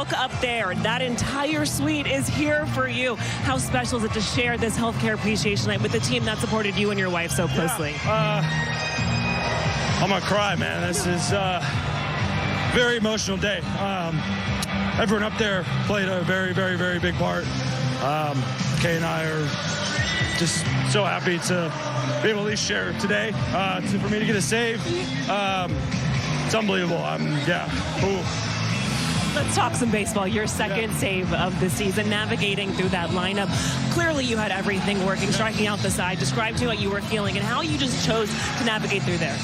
look up there, that entire suite is here for you. How special is it to share this healthcare appreciation night with the team that supported you and your wife so closely? I'm gonna cry, man. This is a very emotional day. Everyone up there played a very, very, very big part. Kay and I are just so happy to be able to at least share today. For me to get a save, it's unbelievable. Let's talk some baseball. Your second save of the season, navigating through that lineup. Clearly you had everything working, striking out the side. Describe to me what you were feeling and how you just chose to navigate through there.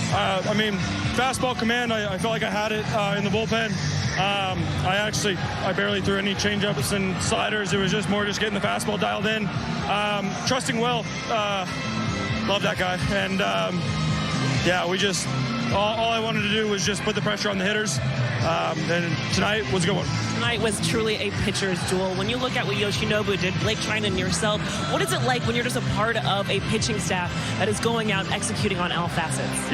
Fastball command, I felt like I had it in the bullpen. I barely threw any changeups and sliders. It was just more just getting the fastball dialed in. Trusting well. Love that guy. And all I wanted to do was just put the pressure on the hitters. And tonight was a good one. Tonight was truly a pitcher's duel. When you look at what Yoshinobu did, Blake Treinen and yourself, what is it like when you're just a part of a pitching staff that is going out executing on all facets?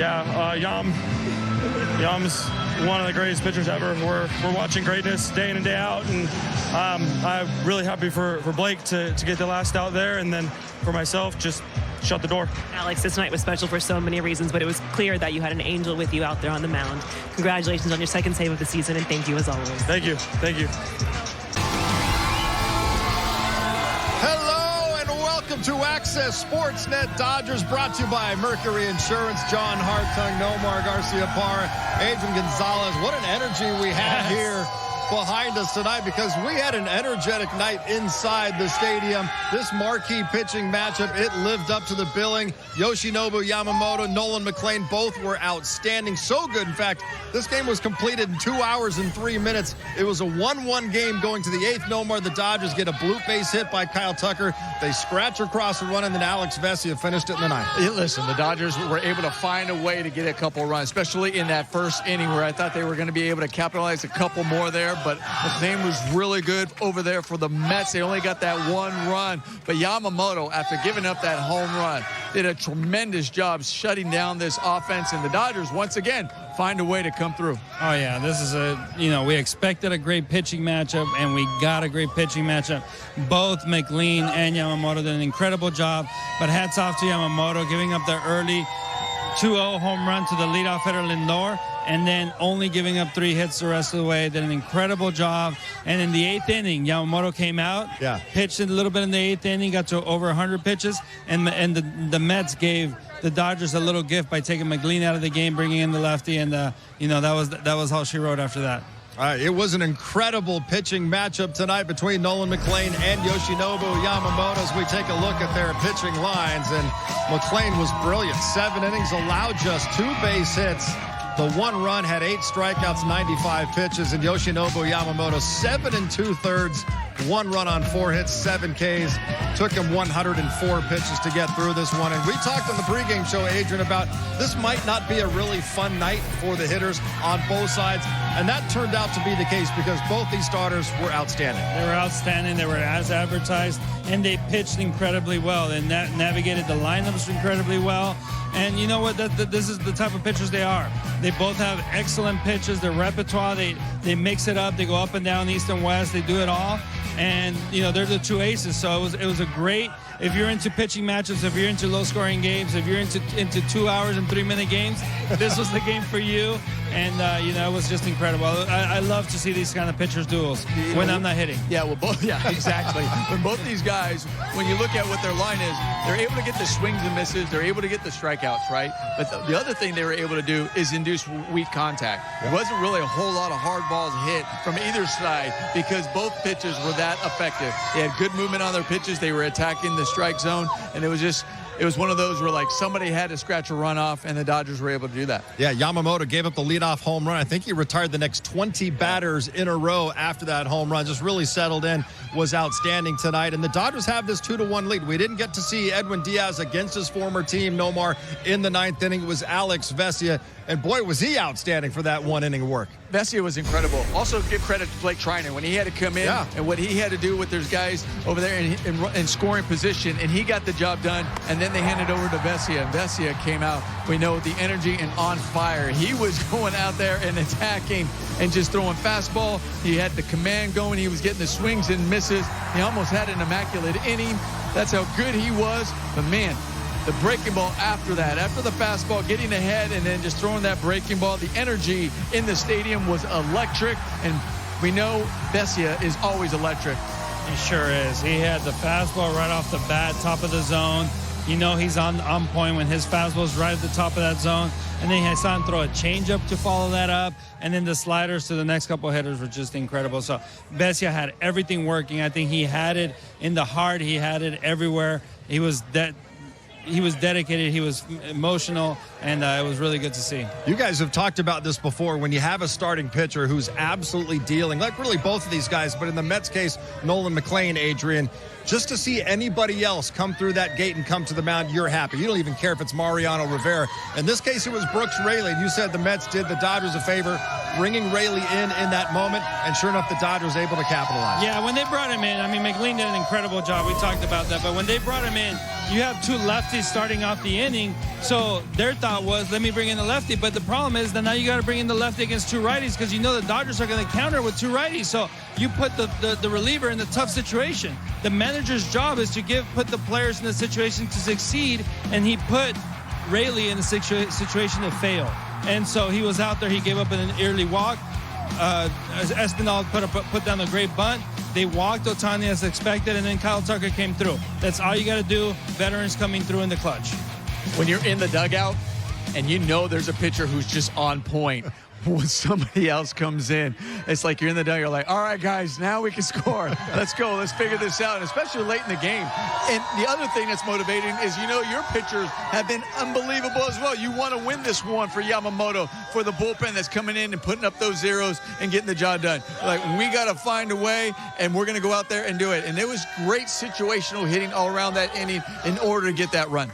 Yam's one of the greatest pitchers ever. We're watching greatness day in and day out, and I'm really happy for Blake to get the last out there, and then for myself, just shut the door. Alex, this night was special for so many reasons, but it was clear that you had an angel with you out there on the mound. Congratulations on your second save of the season, and thank you as always. Thank you. Thank you. Hello and welcome to Access Sportsnet Dodgers, brought to you by Mercury Insurance. John Hartung, Nomar Garcia-Parra, Adrian Gonzalez. What an energy we have here behind us tonight, because we had an energetic night inside the stadium. This marquee pitching matchup, it lived up to the billing. Yoshinobu Yamamoto, Nolan McLean, both were outstanding. So good, in fact, this game was completed in 2 hours and 3 minutes. It was a 1-1 game going to the eighth. Nomar, the Dodgers get a blue base hit by Kyle Tucker. They scratch across the run, and then Alex Vesia finished it in the ninth. Listen, the Dodgers were able to find a way to get a couple runs, especially in that first inning where I thought they were going to be able to capitalize a couple more there. But McLean was really good over there for the Mets. They only got that one run. But Yamamoto, after giving up that home run, did a tremendous job shutting down this offense. And the Dodgers, once again, find a way to come through. Oh, yeah, this is we expected a great pitching matchup, and we got a great pitching matchup. Both McLean and Yamamoto did an incredible job. But hats off to Yamamoto, giving up the early 2-0 home run to the leadoff hitter Lindor, and then only giving up 3 hits the rest of the way. Did an incredible job. And in the 8th inning, Yamamoto came out, pitched a little bit in the 8th inning, got to over 100 pitches, and the Mets gave the Dodgers a little gift by taking McLean out of the game, bringing in the lefty, and that was how she wrote after that. It was an incredible pitching matchup tonight between Nolan McLean and Yoshinobu Yamamoto as we take a look at their pitching lines. And McLean was brilliant. 7 innings, allowed just 2 base hits. The 1 run, had 8 strikeouts, 95 pitches. And Yoshinobu Yamamoto, 7 2/3, 1 run on 4 hits, 7 Ks. Took him 104 pitches to get through this one. And we talked on the pregame show, Adrian, about this might not be a really fun night for the hitters on both sides. And that turned out to be the case, because both these starters were outstanding. They were outstanding. They were as advertised, and they pitched incredibly well. They navigated the lineups incredibly well. And you know what? This is the type of pitchers they are. They both have excellent pitches. Their repertoire, they mix it up. They go up and down, east and west. They do it all. And, they're the 2 aces. So it was a great, if you're into pitching matchups, if you're into low-scoring games, if you're into 2 hours and 3-minute games, this was the game for you. And, it was just incredible. I love to see these kind of pitchers duels when I'm not hitting. Yeah, exactly. When both these guys, when you look at what their line is, they're able to get the swings and misses. They're able to get the strikeouts, right? But the other thing they were able to do is induce weak contact. There wasn't really a whole lot of hard balls hit from either side, because both pitches were that effective. They had good movement on their pitches. They were attacking the strike zone, and it was one of those where, like, somebody had to scratch a run off, and the Dodgers were able to do that. Yeah, Yamamoto gave up the leadoff home run. I think he retired the next 20 batters in a row after that home run. Just really settled in, was outstanding tonight. And the Dodgers have this 2-1 lead. We didn't get to see Edwin Diaz against his former team, Nomar, in the 9th inning. It was Alex Vesia. And boy, was he outstanding for that 1 inning of work. Vesia was incredible. Also, give credit to Blake Treinen when he had to come in and what he had to do with those guys over there in scoring position, and he got the job done. And then they handed over to Vesia, and Vesia came out, we know, with the energy and on fire. He was going out there and attacking and just throwing fastball. He had the command going. He was getting the swings and misses. He almost had an immaculate inning. That's how good he was. But, man, the breaking ball after that, after the fastball, getting ahead and then just throwing that breaking ball, the energy in the stadium was electric. And we know Vesia is always electric. He sure is. He had the fastball right off the bat, top of the zone. You know he's on point when his fastball is right at the top of that zone. And then I saw him throw a changeup to follow that up. And then the sliders to the next couple of hitters were just incredible. So Vesia had everything working. I think he had it in the heart. He had it everywhere. He was dedicated, he was emotional, and it was really good to see. You guys have talked about this before. When you have a starting pitcher who's absolutely dealing, like really both of these guys, but in the Mets case, Nolan McLean, Adrian, just to see anybody else come through that gate and come to the mound, you're happy. You don't even care if it's Mariano Rivera. In this case, it was Brooks Raley. You said the Mets did the Dodgers a favor, bringing Raley in that moment, and sure enough, the Dodgers able to capitalize. Yeah, when they brought him in, I mean, McLean did an incredible job. We talked about that, but when they brought him in, you have two lefties starting off the inning, so their thought was, let me bring in the lefty, but the problem is that now you got to bring in the lefty against two righties because you know the Dodgers are going to counter with two righties, so you put the reliever in the tough situation. The manager's job is to put the players in the situation to succeed, and he put Raley in the situation to fail. And so he was out there, he gave up an early walk. Espinal put down a great bunt. They walked Ohtani as expected, and then Kyle Tucker came through. That's all you got to do. Veterans coming through in the clutch. When you're in the dugout and you know there's a pitcher who's just on point, when somebody else comes in, it's like you're in the dugout, you're like, all right, guys, now we can score. Let's go. Let's figure this out, especially late in the game. And the other thing that's motivating is, you know, your pitchers have been unbelievable as well. You want to win this one for Yamamoto, for the bullpen that's coming in and putting up those zeros and getting the job done. Like, we got to find a way, and we're going to go out there and do it. And there was great situational hitting all around that inning in order to get that run.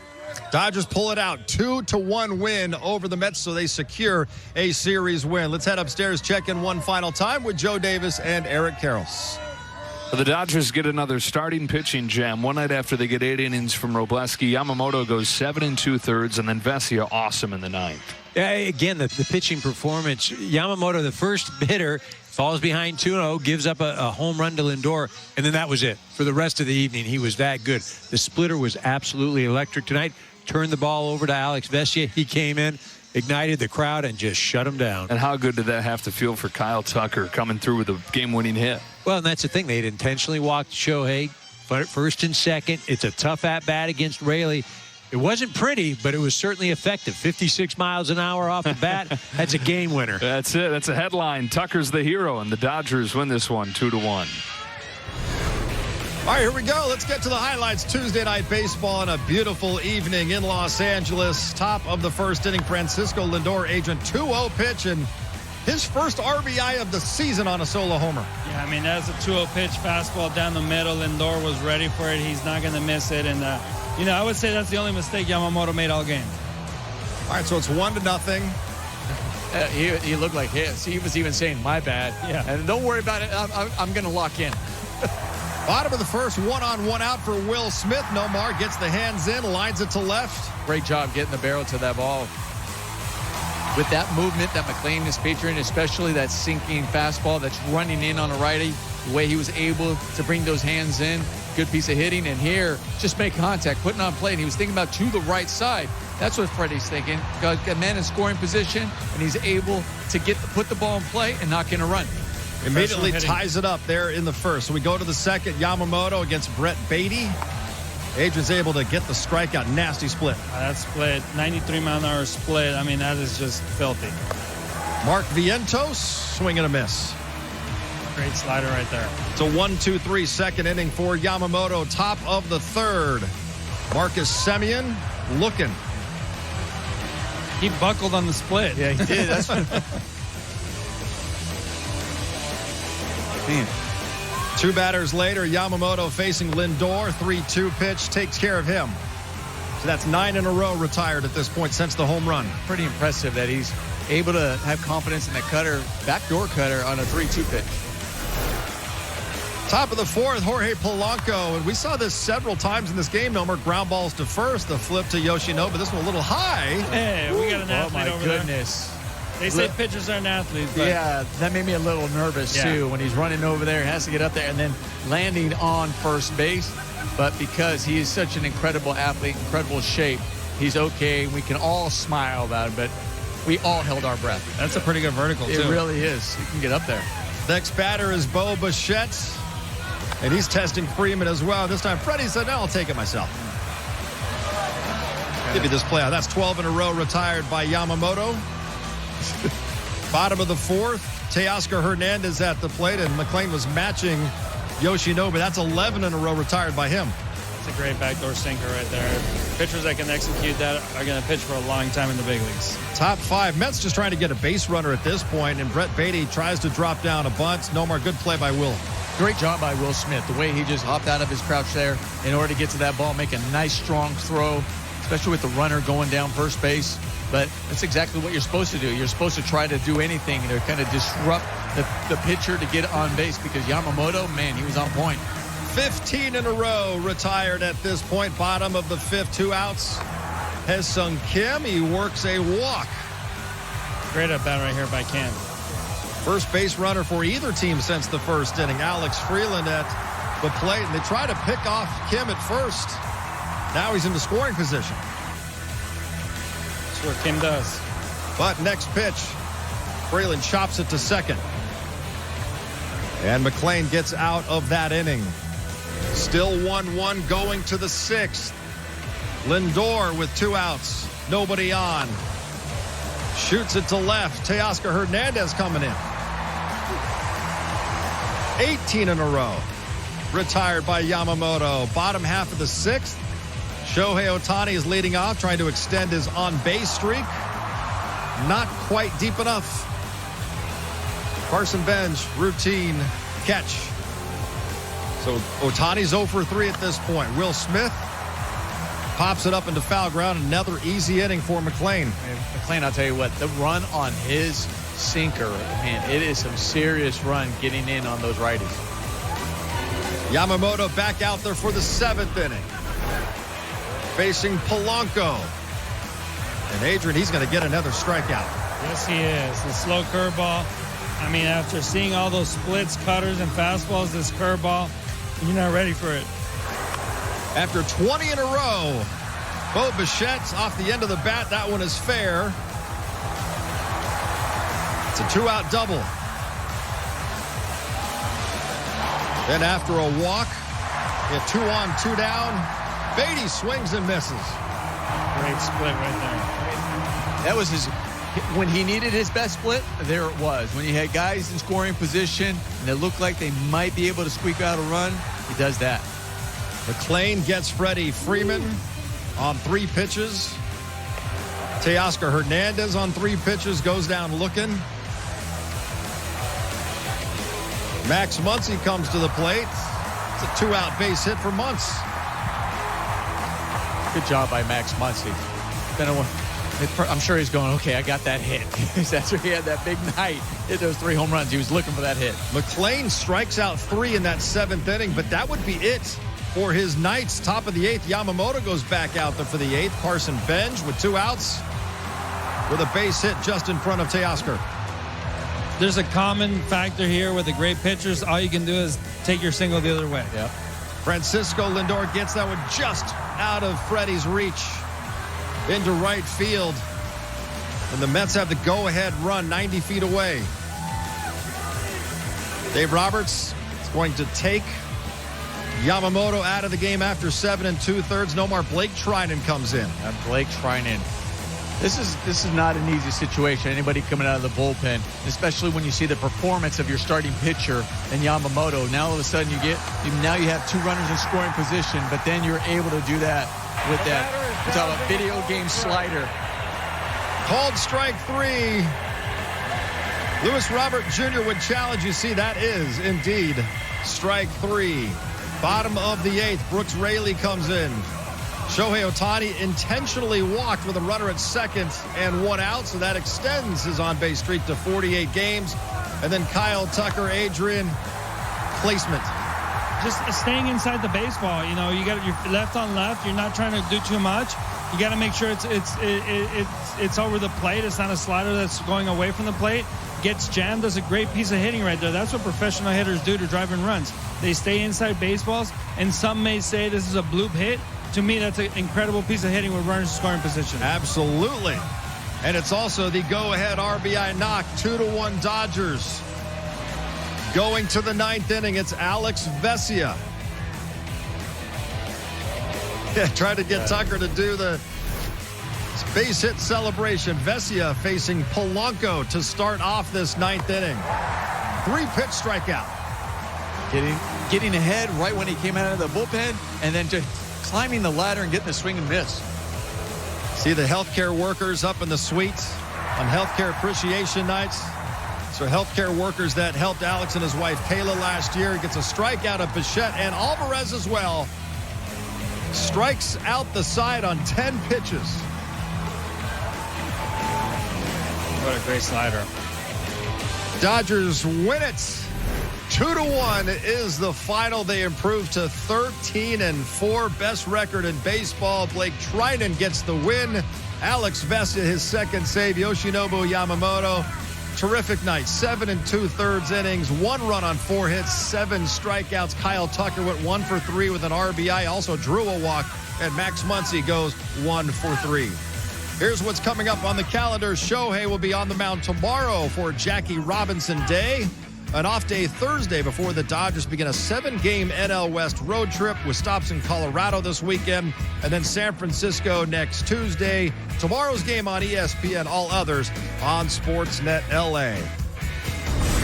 Dodgers pull it out, 2-1 win over the Mets, so they secure a series win. Let's head upstairs, check in one final time with Joe Davis and Eric Karros. The Dodgers get another starting pitching gem. One night after they get 8 innings from Robleski, Yamamoto goes 7 2/3, and then Vesia awesome in the ninth. Again, the pitching performance. Yamamoto, the first hitter, falls behind 2-0, gives up a home run to Lindor, and then that was it. For the rest of the evening, he was that good. The splitter was absolutely electric tonight. Turned the ball over to Alex Vesia. He came in, ignited the crowd, and just shut him down. And how good did that have to feel for Kyle Tucker coming through with a game-winning hit? Well, and that's the thing. They'd intentionally walked Shohei, but at first and second. It's a tough at-bat against Raley. It wasn't pretty, but it was certainly effective. 56 miles an hour off the bat. That's a game winner. That's it. That's a headline. Tucker's the hero, and the Dodgers win this one 2-1. All right, here we go. Let's get to the highlights. Tuesday night baseball on a beautiful evening in Los Angeles. Top of the first inning, Francisco Lindor, Adrian, 2-0 pitch, and his first RBI of the season on a solo homer. Yeah, I mean, that's a 2-0 pitch, fastball down the middle. Lindor was ready for it. He's not going to miss it. And, you know, I would say that's the only mistake Yamamoto made all game. All right, so it's 1-0. He looked like his. He was even saying, my bad. Yeah. And don't worry about it. I'm going to lock in. Bottom of the first, 1-on-1 out for Will Smith. Nomar gets the hands in, lines it to left. Great job getting the barrel to that ball. With that movement that McLean is featuring, especially that sinking fastball that's running in on a righty, the way he was able to bring those hands in, good piece of hitting. And here, just make contact, putting on play. And he was thinking about to the right side. That's what Freddie's thinking. Got a man in scoring position, and he's able to put the ball in play and knock in a run. Immediately ties it up there in the first. So we go to the second. Yamamoto against Brett Beatty. Adrian's able to get the strikeout. Nasty split. That split, 93-mile-an-hour split. I mean, that is just filthy. Mark Vientos, swing and a miss. Great slider right there. It's a 1-2-3 second inning for Yamamoto. Top of the third. Marcus Semien looking. He buckled on the split. Yeah, he did. That's Man. Two batters later, Yamamoto facing Lindor. 3-2 pitch takes care of him. So that's 9 in a row retired at this point since the home run. pretty impressive that he's able to have confidence in that cutter, backdoor cutter on a 3-2 pitch. Top of the fourth, Jorge Polanco, and we saw this several times in this game. No more ground balls to first, the flip to Yoshinobu. This one a little high. Hey, we got an athlete over goodness. There. They say pitchers aren't athletes. But yeah, that made me a little nervous, too, when he's running over there, has to get up there, and then landing on first base. But because he is such an incredible athlete, incredible shape, he's okay. We can all smile about it, but we all held our breath. That's a pretty good vertical, too. It really is. He can get up there. Next batter is Bo Bichette. And he's testing Freeman as well. This time, Freddie said, no, I'll take it myself. Give you this play out. That's 12 in a row retired by Yamamoto. Bottom of the fourth, Teoscar Hernandez at the plate, and McLean was matching Yoshinobu. That's 11 in a row retired by him. It's a great backdoor sinker right there. Pitchers that can execute that are going to pitch for a long time in the big leagues. Top five. Mets just trying to get a base runner at this point, and Brett Beatty tries to drop down a bunt. No more. Good play by Will. Great job by Will Smith. The way he just hopped out of his crouch there in order to get to that ball, make a nice, strong throw, especially with the runner going down first base. But that's exactly what you're supposed to do. You're supposed to try to do anything to kind of disrupt the pitcher to get on base, because Yamamoto, man, he was on point. 15 in a row retired at this point. Bottom of the fifth, 2 outs. Haesung Kim, he works a walk. Great at bat right here by Kim. First base runner for either team since the first inning. Alex Freeland at the plate, and they try to pick off Kim at first. Now he's in the scoring position. That's what Kim does. But next pitch, Freeland chops it to second. And McLean gets out of that inning. Still 1-1 going to the sixth. Lindor with 2 outs. Nobody on. Shoots it to left. Teoscar Hernandez coming in. 18 in a row. Retired by Yamamoto. Bottom half of the sixth. Shohei Ohtani is leading off, trying to extend his on-base streak. Not quite deep enough. Carson Bench, routine catch. So Ohtani's 0 for 3 at this point. Will Smith pops it up into foul ground. Another easy inning for McLean. McLean, I'll tell you what, the run on his sinker, man, it is some serious run getting in on those righties. Yamamoto back out there for the 7th inning. Facing Polanco. And Adrian, he's going to get another strikeout. Yes, he is. The slow curveball. I mean, after seeing all those splits, cutters, and fastballs, this curveball, you're not ready for it. After 20 in a row, Bo Bichette off the end of the bat. That one is fair. It's a 2-out double. Then after a walk, you have 2 on, 2 down. Beatty swings and misses. Great split right there. That was his, when he needed his best split, there it was. When you had guys in scoring position and it looked like they might be able to squeak out a run, he does that. McLean gets Freddie Freeman on 3 pitches. Teoscar Hernandez on 3 pitches, goes down looking. Max Muncy comes to the plate. It's a 2-out base hit for Muntz. Good job by Max Muncy. I'm sure he's going, okay, I got that hit. That's where he had that big night. Hit those 3 home runs. He was looking for that hit. McLean strikes out 3 in that 7th inning, but that would be it for his Knights. Top of the 8th, Yamamoto goes back out there for the 8th. Carson Bench with 2 outs with a base hit just in front of Teoscar. There's a common factor here with the great pitchers. All you can do is take your single the other way. Yep. Francisco Lindor gets that one just out of Freddie's reach into right field. And the Mets have the go-ahead run 90 feet away. Dave Roberts is going to take Yamamoto out of the game after 7 2/3. No more. Blake Treinen comes in. Blake Treinen. This is not an easy situation. Anybody coming out of the bullpen, especially when you see the performance of your starting pitcher and Yamamoto. Now all of a sudden you have 2 runners in scoring position, but then you're able to do that with that. It's a video game slider. Called strike 3. Lewis Robert Jr. would challenge. You see, that is indeed strike 3. Bottom of the 8th, Brooks Raley comes in. Shohei Ohtani intentionally walked with a runner at second and 1 out, so that extends his on-base streak to 48 games. And then Kyle Tucker, Adrian, placement. Just staying inside the baseball. You know, you got your left on left. You're not trying to do too much. You got to make sure it's over the plate. It's not a slider that's going away from the plate. Gets jammed. Does a great piece of hitting right there. That's what professional hitters do to drive in runs. They stay inside baseballs, and some may say this is a bloop hit. To me, that's an incredible piece of hitting with runners in scoring position. Absolutely. And it's also the go-ahead RBI knock, 2-1 Dodgers. Going to the 9th inning, it's Alex Vesia. Yeah, trying to get Tucker to do the base hit celebration. Vesia facing Polanco to start off this 9th inning. 3-pitch strikeout. Getting ahead right when he came out of the bullpen, and then just climbing the ladder and getting the swing and miss. See the healthcare workers up in the suites on healthcare appreciation nights. So healthcare workers that helped Alex and his wife Kayla last year. Gets a strikeout of Bichette and Alvarez as well. Strikes out the side on 10 pitches. What a great slider. Dodgers win it. 2-1 is the final. They improve to 13-4, best record in baseball. Blake Treinen gets the win. Alex Vesia, his second save. Yoshinobu Yamamoto, terrific night. 7 2/3 innings, 1 run on 4 hits, 7 strikeouts. Kyle Tucker went 1 for 3 with an RBI, also drew a walk, and Max Muncy goes 1 for 3. Here's what's coming up on the calendar. Shohei will be on the mound tomorrow for Jackie Robinson Day. An off day Thursday before the Dodgers begin a 7-game NL West road trip with stops in Colorado this weekend, and then San Francisco next Tuesday. Tomorrow's game on ESPN, all others on Sportsnet LA.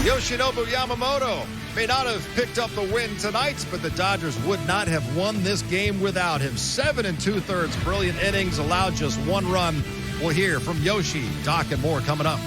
Yoshinobu Yamamoto may not have picked up the win tonight, but the Dodgers would not have won this game without him. 7 2/3 brilliant innings, allowed just 1 run. We'll hear from Yoshi, Doc, and more coming up.